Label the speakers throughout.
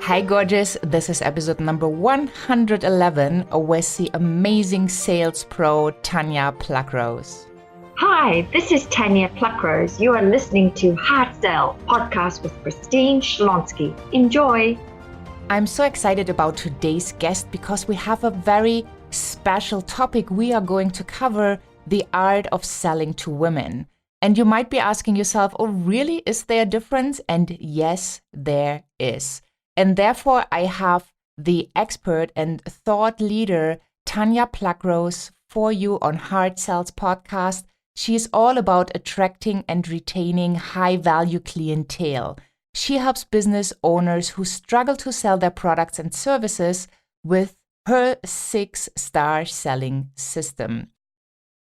Speaker 1: Hi, gorgeous. This is episode number 111 with the amazing sales pro, Tanya Pluckrose.
Speaker 2: Hi, this is Tanya Pluckrose. You are listening to HeartSells podcast with Christine Schlonski. Enjoy.
Speaker 1: I'm so excited about today's guest because we have a very special topic. We are going to cover the art of selling to women. And you might be asking yourself, oh, really? Is there a difference? And yes, there is. And therefore, I have the expert and thought leader, Tanya Pluckrose, for you on HeartSells podcast. She is all about attracting and retaining high-value clientele. She helps business owners who struggle to sell their products and services with her 6-star selling system.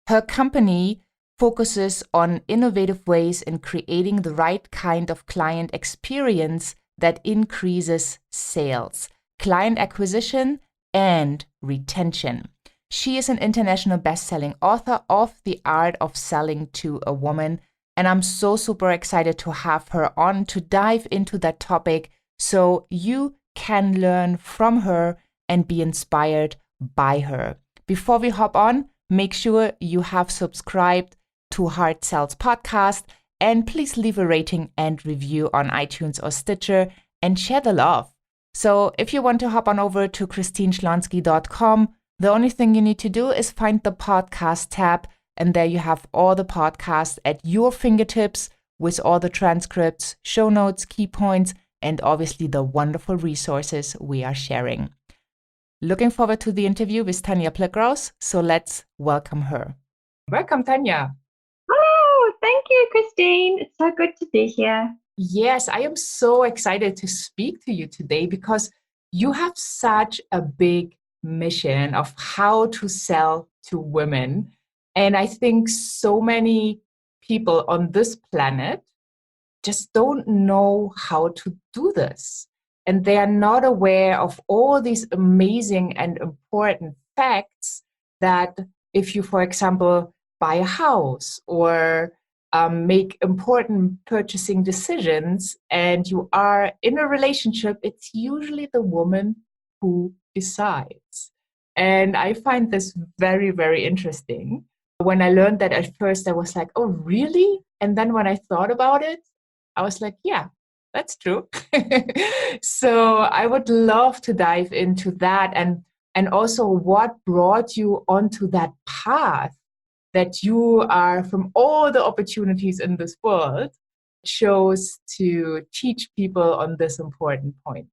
Speaker 1: Her company focuses on innovative ways in creating the right kind of client experience that increases sales, client acquisition, and retention. She is an international best-selling author of The Art of Selling to a Woman, and I'm so super excited to have her on to dive into that topic so you can learn from her and be inspired by her. Before we hop on, make sure you have subscribed to HeartSells podcast, and please leave a rating and review on iTunes or Stitcher and share the love. So if you want to hop on over to christineschlonski.com, the only thing you need to do is find the podcast tab, and there you have all the podcasts at your fingertips with all the transcripts, show notes, key points, and obviously the wonderful resources we are sharing. Looking forward to the interview with Tanya Pluckrose, so let's welcome her. Welcome, Tanya.
Speaker 2: Hello, thank you, Christine. It's so good to be here.
Speaker 1: Yes, I am so excited to speak to you today because you have such a big mission of how to sell to women. And I think so many people on this planet just don't know how to do this. And they are not aware of all these amazing and important facts that if you, for example, buy a house or make important purchasing decisions and you are in a relationship, it's usually the woman who decides. And I find this very, very interesting. When I learned that at first, I was like, oh, really? And then when I thought about it, I was like, yeah, that's true. So I would love to dive into that and also what brought you onto that path that you are, from all the opportunities in this world, chose to teach people on this important point.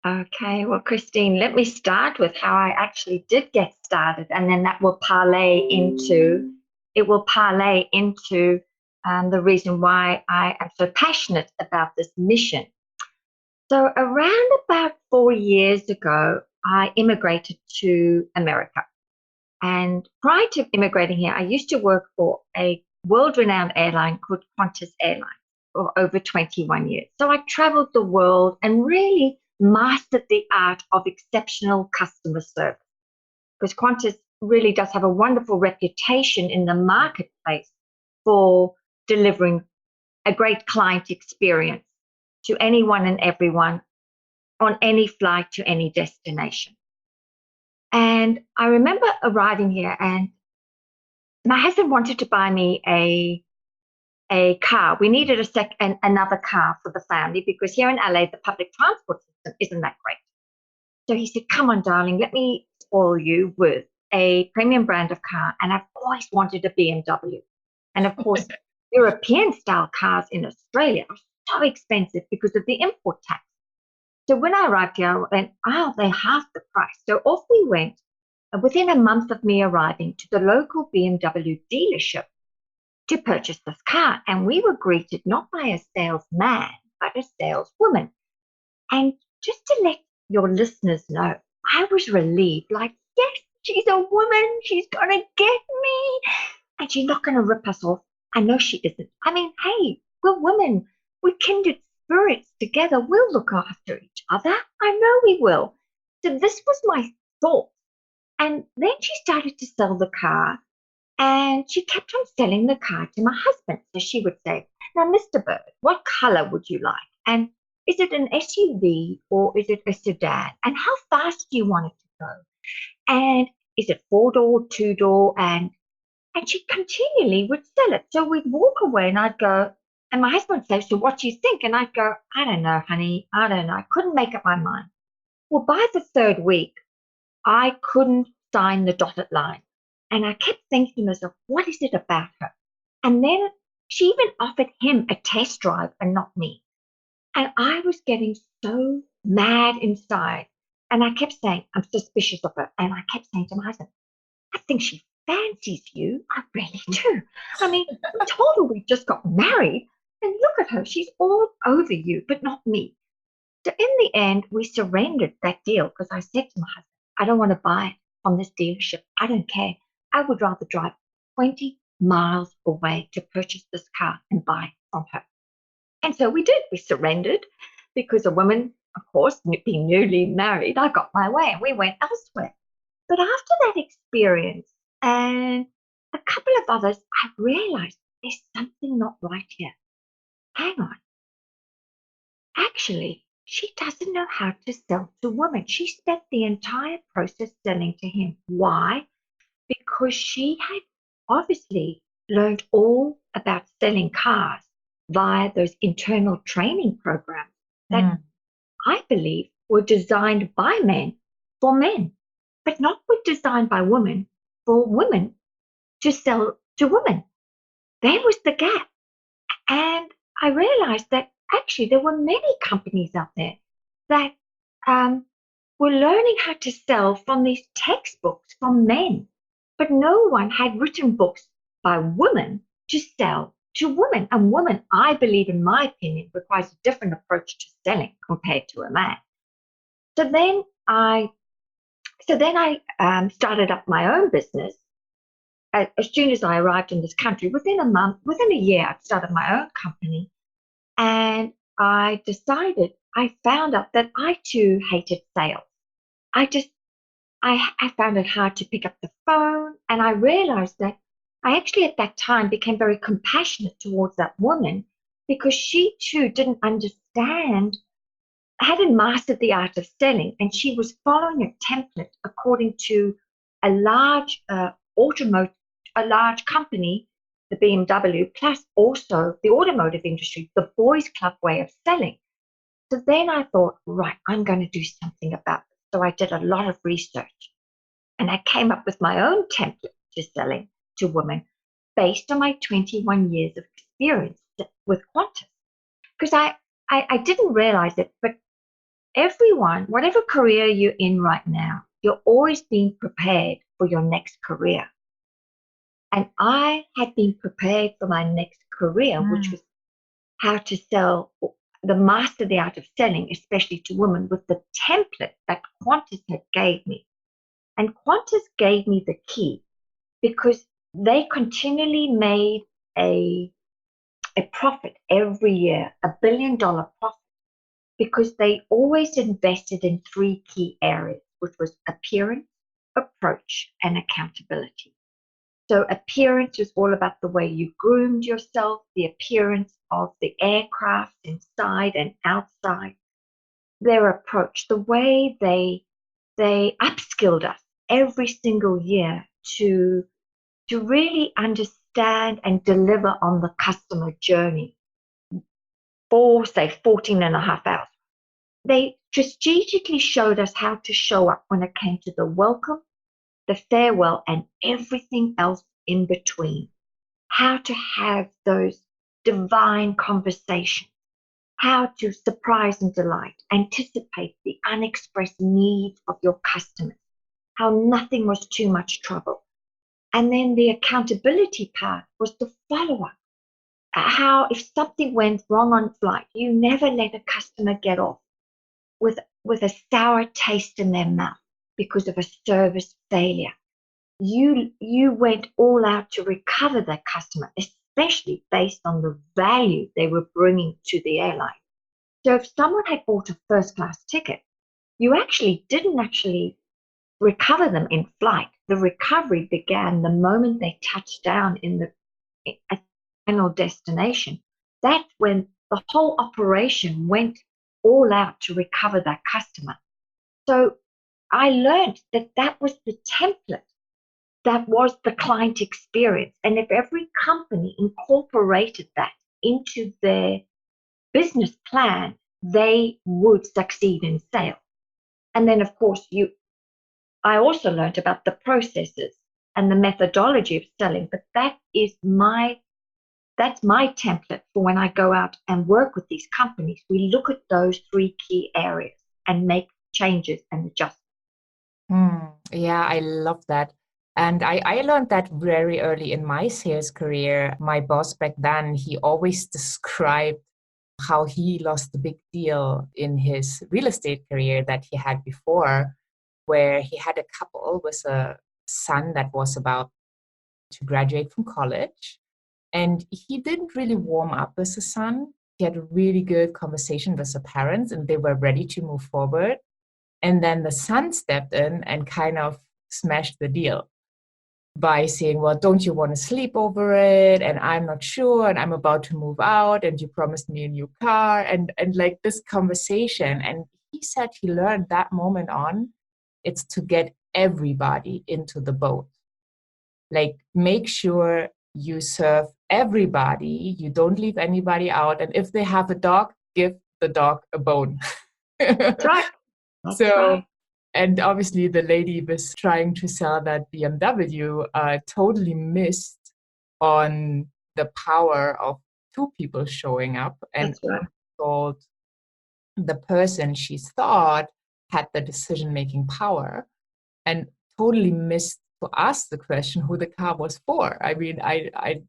Speaker 2: Okay, well, Christine, let me start with how I actually did get started, and then that will parlay into the reason why I am so passionate about this mission. So around about 4 years ago, I immigrated to America. And prior to immigrating here, I used to work for a world-renowned airline called Qantas Airlines for over 21 years. So I traveled the world and really mastered the art of exceptional customer service, because Qantas really does have a wonderful reputation in the marketplace for delivering a great client experience to anyone and everyone on any flight to any destination. And I remember arriving here, and my husband wanted to buy me a car. We needed another car for the family because here in LA, the public transport system isn't that great. So he said, come on, darling, let me spoil you with a premium brand of car. And I've always wanted a BMW. And of course, European style cars in Australia are so expensive because of the import tax. So when I arrived here, I went, oh, they halved the price. So off we went, within a month of me arriving, to the local BMW dealership to purchase this car. And we were greeted not by a salesman, but a saleswoman. And just to let your listeners know, I was relieved, like, yes, she's a woman. She's going to get me. And she's not going to rip us off. I know she isn't. I mean, hey, we're women. We're kindred spirits together. We'll look after each other. I know we will. So this was my thought. And then she started to sell the car. And she kept on selling the car to my husband. So she would say, now, Mr. Bird, what color would you like? And is it an SUV or is it a sedan? And how fast do you want it to go? And is it four-door, two-door? And she continually would sell it. So we'd walk away and I'd go, and my husband would say, so what do you think? And I'd go, I don't know, honey. I don't know. I couldn't make up my mind. Well, by the third week, I couldn't sign the dotted line. And I kept thinking to myself, what is it about her? And then she even offered him a test drive and not me. And I was getting so mad inside. And I kept saying, I'm suspicious of her. And I kept saying to my husband, I think she fancies you. I really do. I mean, we told her we just got married. And look at her. She's all over you, but not me. So in the end, we surrendered that deal because I said to my husband, I don't want to buy from this dealership. I don't care. I would rather drive 20 miles away to purchase this car and buy from her. And so we did. We surrendered because a woman, of course, being newly married, I got my way and we went elsewhere. But after that experience and a couple of others, I realized there's something not right here. Hang on. Actually, she doesn't know how to sell to women. She spent the entire process selling to him. Why? Because she had obviously learned all about selling cars via those internal training programs that I believe were designed by men for men, but not were designed by women for women to sell to women. There was the gap. And I realized that actually there were many companies out there that were learning how to sell from these textbooks from men, but no one had written books by women to sell to women. And women, I believe, in my opinion, requires a different approach to selling compared to a man. So then I started up my own business. As soon as I arrived in this country, within a year, I started my own company. And I found out that I too hated sales. I found it hard to pick up the phone. And I realized that I actually at that time became very compassionate towards that woman because she too didn't understand, hadn't mastered the art of selling. And she was following a template according to a large company, the BMW, plus also the automotive industry, the boys' club way of selling. So then I thought, right, I'm going to do something about this. So I did a lot of research and I came up with my own template to selling to women based on my 21 years of experience with Qantas. Because I didn't realize it, but everyone, whatever career you're in right now, you're always being prepared for your next career. And I had been prepared for my next career, which was how to sell, master the art of selling, especially to women, with the template that Qantas had gave me. And Qantas gave me the key because they continually made a profit every year, $1 billion profit, because they always invested in 3 key areas, which was appearance, approach, and accountability. So appearance is all about the way you groomed yourself, the appearance of the aircraft inside and outside, their approach, the way they upskilled us every single year to really understand and deliver on the customer journey for, say, 14 and a half hours. They strategically showed us how to show up when it came to the welcome, the farewell, and everything else in between. How to have those divine conversations, how to surprise and delight, anticipate the unexpressed needs of your customers, how nothing was too much trouble. And then the accountability part was the follow-up. How if something went wrong on flight, you never let a customer get off with a sour taste in their mouth because of a service failure. You went all out to recover that customer, especially based on the value they were bringing to the airline. So if someone had bought a first class ticket, you didn't recover them in flight. The recovery began the moment they touched down in the final destination. That's when the whole operation went all out to recover that customer. So I learned that that was the template, that was the client experience. And if every company incorporated that into their business plan, they would succeed in sales. And then, of course, I also learned about the processes and the methodology of selling, but that's my template for when I go out and work with these companies. We look at those three key areas and make changes and adjustments.
Speaker 1: Yeah, I love that. And I learned that very early in my sales career. My boss back then, he always described how he lost a big deal in his real estate career that he had before, where he had a couple with a son that was about to graduate from college. And he didn't really warm up with the son. He had a really good conversation with the parents and they were ready to move forward. And then the son stepped in and kind of smashed the deal by saying, well, don't you want to sleep over it? And I'm not sure. And I'm about to move out. And you promised me a new car. And like this conversation. And he said he learned that moment on, it's to get everybody into the boat. Like make sure you serve everybody. You don't leave anybody out. And if they have a dog, give the dog a bone.
Speaker 2: That's right. That's
Speaker 1: So,
Speaker 2: right.
Speaker 1: and obviously the lady was trying to sell that BMW totally missed on the power of two people showing up and
Speaker 2: That's right.
Speaker 1: told the person she thought had the decision-making power and totally missed to ask the question who the car was for. I mean,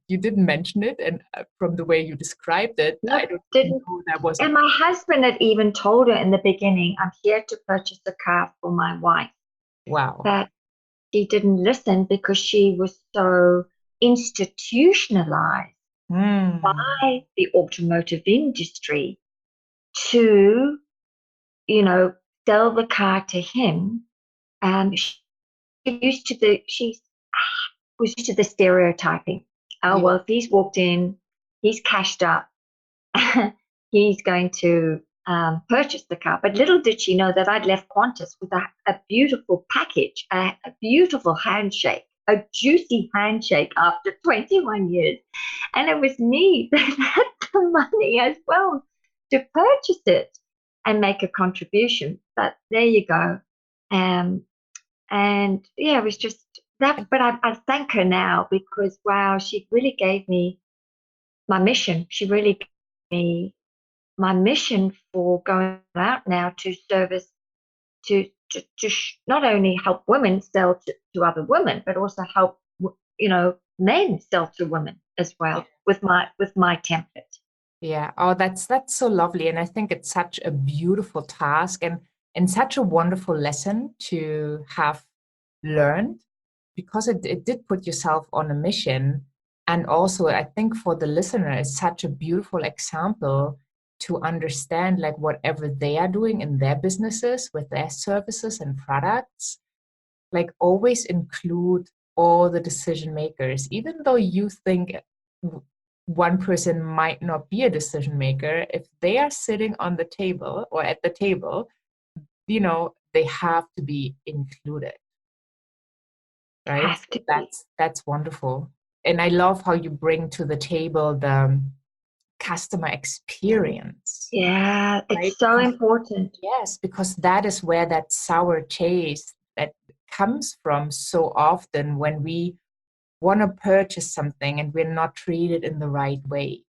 Speaker 1: you didn't mention it, and from the way you described it,
Speaker 2: No,
Speaker 1: I don't
Speaker 2: didn't.
Speaker 1: know that was.
Speaker 2: And my husband had even told her in the beginning, I'm here to purchase a car for my wife.
Speaker 1: Wow.
Speaker 2: But she didn't listen because she was so institutionalized by the automotive industry to, sell the car to him. She was used to the stereotyping. Oh,
Speaker 1: Yeah.
Speaker 2: well, if he's walked in, he's cashed up, he's going to purchase the car. But little did she know that I'd left Qantas with a beautiful package, a beautiful handshake, a juicy handshake after 21 years. And it was me that had the money as well to purchase it and make a contribution. But there you go. And yeah, it was just that. But I thank her now because, wow, she really gave me my mission. She really gave me my mission for going out now to service to not only help women sell to other women, but also help men sell to women as well with my template.
Speaker 1: Yeah. Oh, that's so lovely. And I think it's such a beautiful task and such a wonderful lesson to have learned because it did put yourself on a mission. And also I think for the listener, it's such a beautiful example to understand like whatever they are doing in their businesses with their services and products, like always include all the decision makers, even though you think one person might not be a decision maker, if they are sitting on the table or at the table, they have to be included, right?
Speaker 2: Have to be.
Speaker 1: That's wonderful. And I love how you bring to the table the customer experience,
Speaker 2: Yeah,
Speaker 1: right?
Speaker 2: it's so important.
Speaker 1: Yes, because that is where that sour taste that comes from so often when we want to purchase something and we're not treated in the right way.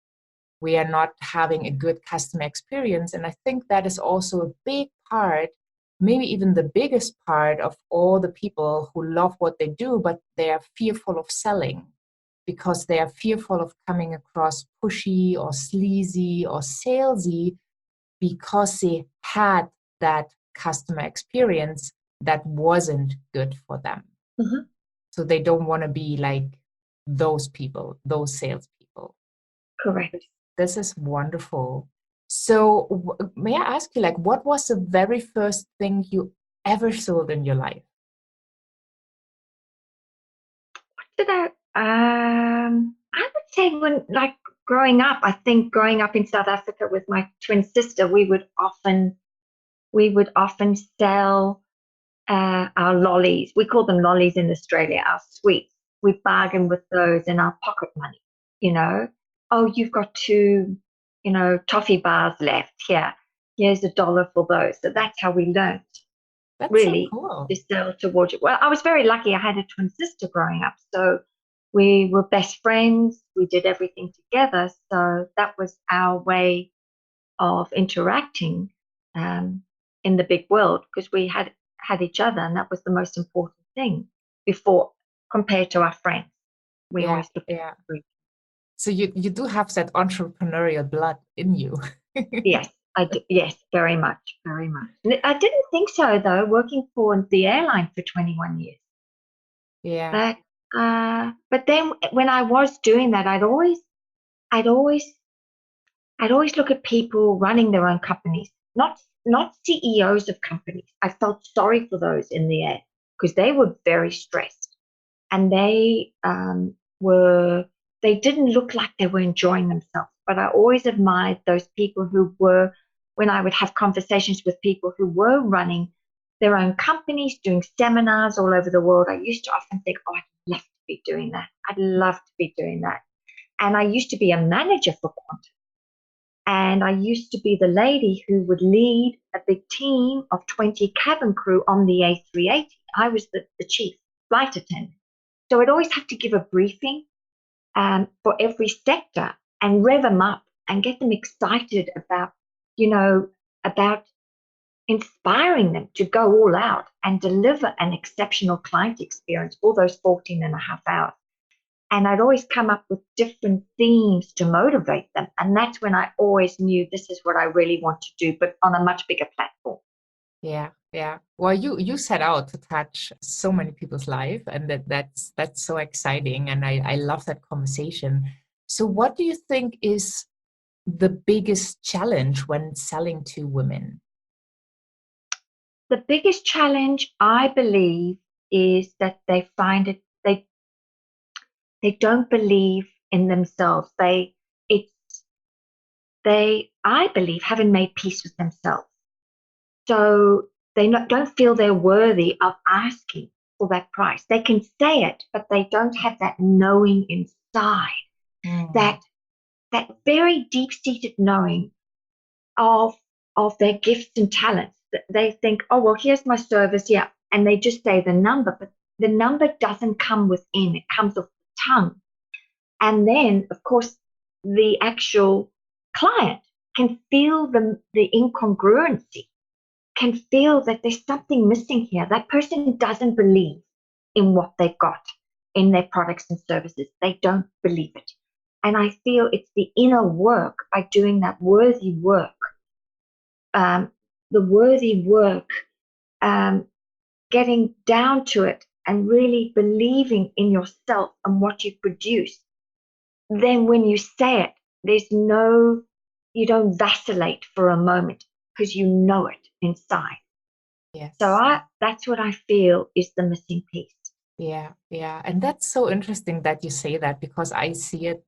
Speaker 1: We are not having a good customer experience. And I think that is also a big part, maybe even the biggest part of all the people who love what they do, but they are fearful of selling because they are fearful of coming across pushy or sleazy or salesy because they had that customer experience that wasn't good for them.
Speaker 2: Mm-hmm.
Speaker 1: So they don't want to be like those people, those salespeople.
Speaker 2: Correct.
Speaker 1: This is wonderful. So may I ask you, like, what was the very first thing you ever sold in your life?
Speaker 2: I would say when, like, growing up, I think growing up in South Africa with my twin sister, we would often sell our lollies. We call them lollies in Australia, our sweets. We bargain with those in our pocket money, you know. Oh, you've got two, toffee bars left here. Here's $1 for those. So that's how we learned
Speaker 1: That's so
Speaker 2: really
Speaker 1: cool.
Speaker 2: to sell towards it. Well, I was very lucky. I had a twin sister growing up. So we were best friends. We did everything together. So that was our way of interacting um, in the big world because we had each other, and that was the most important thing before compared to our friends. We
Speaker 1: Yeah,
Speaker 2: always looked
Speaker 1: yeah.
Speaker 2: at.
Speaker 1: So you do have that entrepreneurial blood in you.
Speaker 2: Yes, I do. Yes, very much, very much. I didn't think so though, working for the airline for 21 years.
Speaker 1: Yeah.
Speaker 2: But then when I was doing that, I'd always I'd always look at people running their own companies, not CEOs of companies. I felt sorry for those in the air because they were very stressed, and they didn't look like they were enjoying themselves. But I always admired those people who were, when I would have conversations with people who were running their own companies, doing seminars all over the world. I used to often think, oh, I'd love to be doing that. I'd love to be doing that. And I used to be a manager for Quantum. And I used to be the lady who would lead a big team of 20 cabin crew on the A380. I was the chief flight attendant. So I'd always have to give a briefing for every sector and rev them up and get them excited about inspiring them to go all out and deliver an exceptional client experience for those 14 and a half hours. And I'd always come up with different themes to motivate them. And that's when I always knew this is what I really want to do, but on a much bigger platform.
Speaker 1: Yeah, yeah. Well, you set out to touch so many people's life, and that's so exciting, and I love that conversation. So, what do you think is the biggest challenge when selling to women?
Speaker 2: The biggest challenge, I believe, is that they don't believe in themselves. I believe, haven't made peace with themselves. So don't feel they're worthy of asking for that price. They can say it, but they don't have that knowing inside,
Speaker 1: Mm,
Speaker 2: that that very deep-seated knowing of their gifts and talents. That they think, oh well, here's my service, yeah, and they just say the number, but the number doesn't come within; it comes off the tongue. And then, of course, the actual client can feel the incongruency, can feel that there's something missing here. That person doesn't believe in what they've got in their products and services. They don't believe it. And I feel it's the inner work by doing that worthy work, um, the worthy work, um, getting down to it and really believing in yourself and what you produce. Then when you say it, you don't vacillate for a moment because you know it inside. So
Speaker 1: yes.
Speaker 2: that's what I feel is the missing piece.
Speaker 1: Yeah, yeah. And that's so interesting that you say that because I see it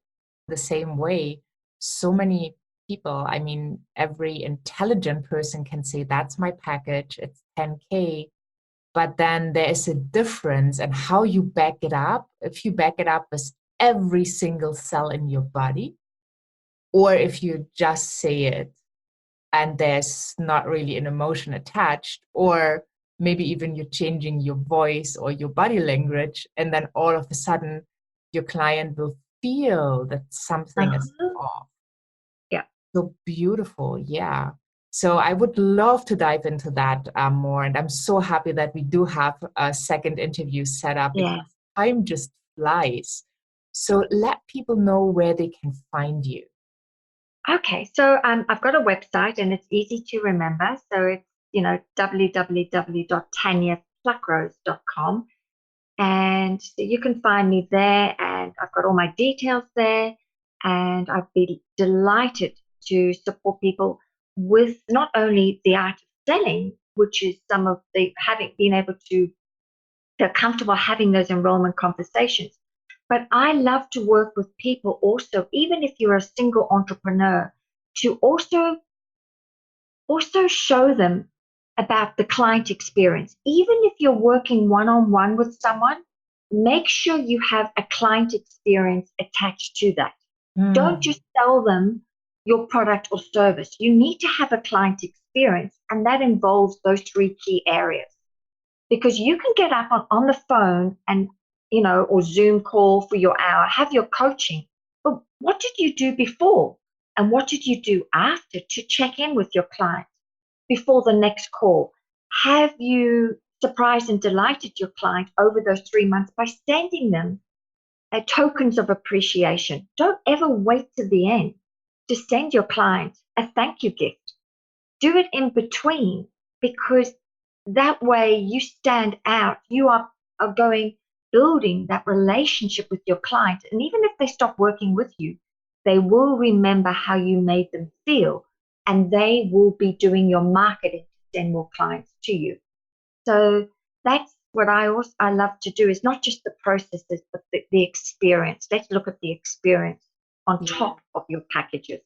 Speaker 1: the same way. So many people, I mean, every intelligent person can say, that's my package, it's 10K. But then there is a difference in how you back it up. If you back it up with every single cell in your body, or if you just say it and there's not really an emotion attached, or maybe even you're changing your voice or your body language, and then all of a sudden your client will feel that something is
Speaker 2: Uh-huh.
Speaker 1: off.
Speaker 2: Yeah.
Speaker 1: So beautiful, yeah. So I would love to dive into that more, and I'm so happy that we do have a second interview set up
Speaker 2: Yeah.
Speaker 1: because time just flies. So let people know where they can find you.
Speaker 2: Okay. So I've got a website and it's easy to remember. So it's, www.tanyapluckrose.com. And so you can find me there, and I've got all my details there. And I'd be delighted to support people with not only the art of selling, which is some of the having been able to feel comfortable having those enrollment conversations, But I love to work with people also, even if you're a single entrepreneur, to also show them about the client experience. Even if you're working one-on-one with someone, make sure you have a client experience attached to that. Don't just sell them your product or service. You need to have a client experience, and that involves those three key areas. Because you can get up on the phone and, or Zoom call for your hour, have your coaching. But what did you do before? And what did you do after to check in with your client before the next call? Have you surprised and delighted your client over those 3 months by sending them tokens of appreciation? Don't ever wait to the end to send your client a thank you gift. Do it in between, because that way you stand out. You are building that relationship with your client. And even if they stop working with you, they will remember how you made them feel, and they will be doing your marketing to send more clients to you. So that's what I love to do, is not just the processes, but the experience. Let's look at the experience on top of your packages.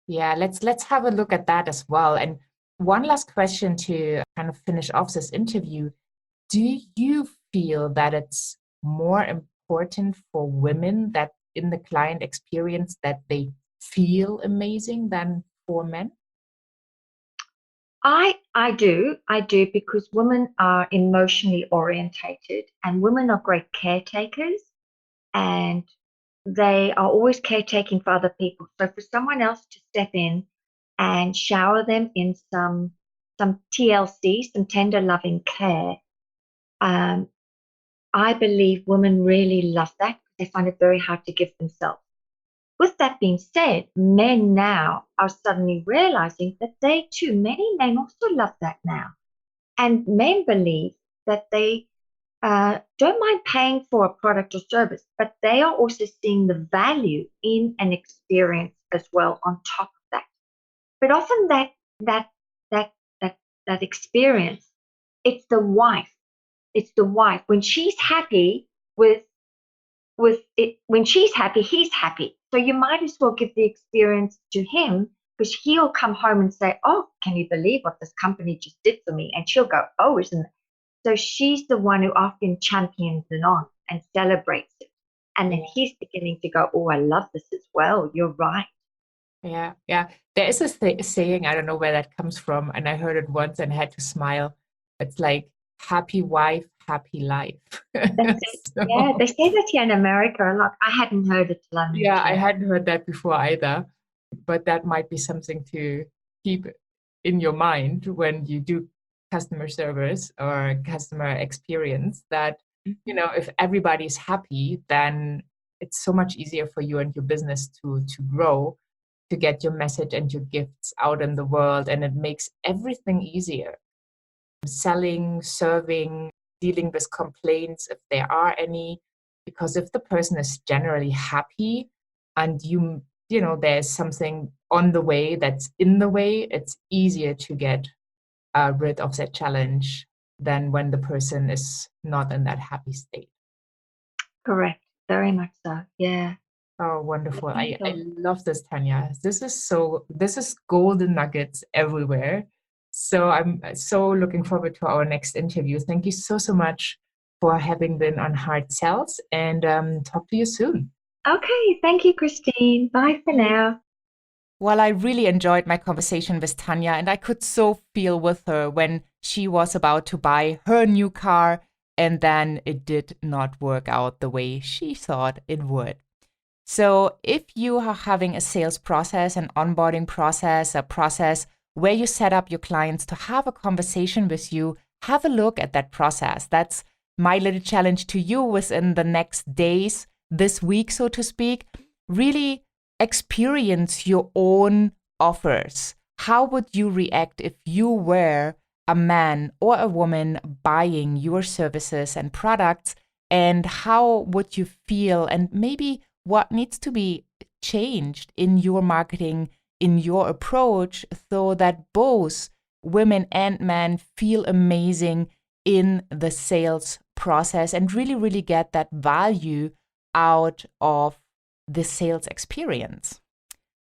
Speaker 1: Yeah, let's have a look at that as well. And one last question to kind of finish off this interview. Do you feel that it's more important for women that in the client experience that they feel amazing than for men?
Speaker 2: I do, because women are emotionally orientated, and women are great caretakers, and they are always caretaking for other people. So for someone else to step in and shower them in some TLC, some tender loving care, I believe women really love that. They find it very hard to give themselves. With that being said, men now are suddenly realizing that many men also love that now. And men believe that they don't mind paying for a product or service, but they are also seeing the value in an experience as well on top of that. But often that experience, it's the wife. It's the wife. When she's happy with it, when she's happy, he's happy. So you might as well give the experience to him, because he'll come home and say, "Oh, can you believe what this company just did for me?" And she'll go, "Oh, isn't it?" So she's the one who often champions it on and celebrates it. And then he's beginning to go, "Oh, I love this as well. You're right."
Speaker 1: Yeah, yeah. There is a saying, I don't know where that comes from, and I heard it once and had to smile. It's like, happy wife, happy life.
Speaker 2: That's it. Yeah, they say that here in America a lot. I hadn't heard it till I moved
Speaker 1: Yeah, I
Speaker 2: here.
Speaker 1: hadn't heard that before either, but that might be something to keep in your mind when you do customer service or customer experience, that, if everybody's happy, then it's so much easier for you and your business to grow, to get your message and your gifts out in the world, and it makes everything easier. Selling, serving, dealing with complaints if there are any, because if the person is generally happy and there's something on the way that's in the way, it's easier to get rid of that challenge than when the person is not in that happy state.
Speaker 2: Correct. Very much so. Yeah.
Speaker 1: Oh, wonderful. I love this, Tanya. This is golden nuggets everywhere. So I'm so looking forward to our next interview. Thank you so, so much for having been on HeartSells, and talk to you soon.
Speaker 2: Okay. Thank you, Christine. Bye for now.
Speaker 1: Well, I really enjoyed my conversation with Tanya, and I could so feel with her when she was about to buy her new car, and then it did not work out the way she thought it would. So if you are having a sales process, an onboarding process, a process where you set up your clients to have a conversation with you, have a look at that process. That's my little challenge to you within the next days, this week, so to speak. Really experience your own offers. How would you react if you were a man or a woman buying your services and products? And how would you feel? And maybe what needs to be changed in your marketing, in your approach, so that both women and men feel amazing in the sales process and really, really get that value out of the sales experience.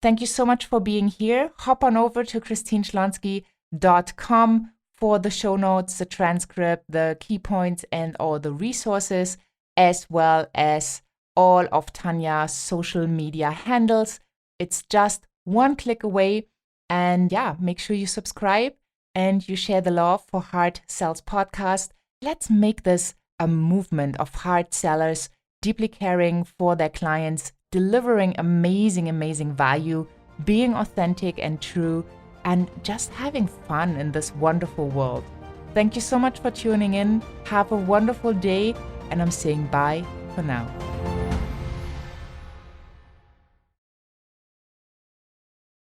Speaker 1: Thank you so much for being here. Hop on over to christineschlonski.com for the show notes, the transcript, the key points, and all the resources, as well as all of Tanya's social media handles. It's just one click away. And yeah, make sure you subscribe and you share the love for HeartSells podcast. Let's make this a movement of heart sellers, deeply caring for their clients, delivering amazing, amazing value, being authentic and true, and just having fun in this wonderful world. Thank you so much for tuning in. Have a wonderful day, and I'm saying bye for now.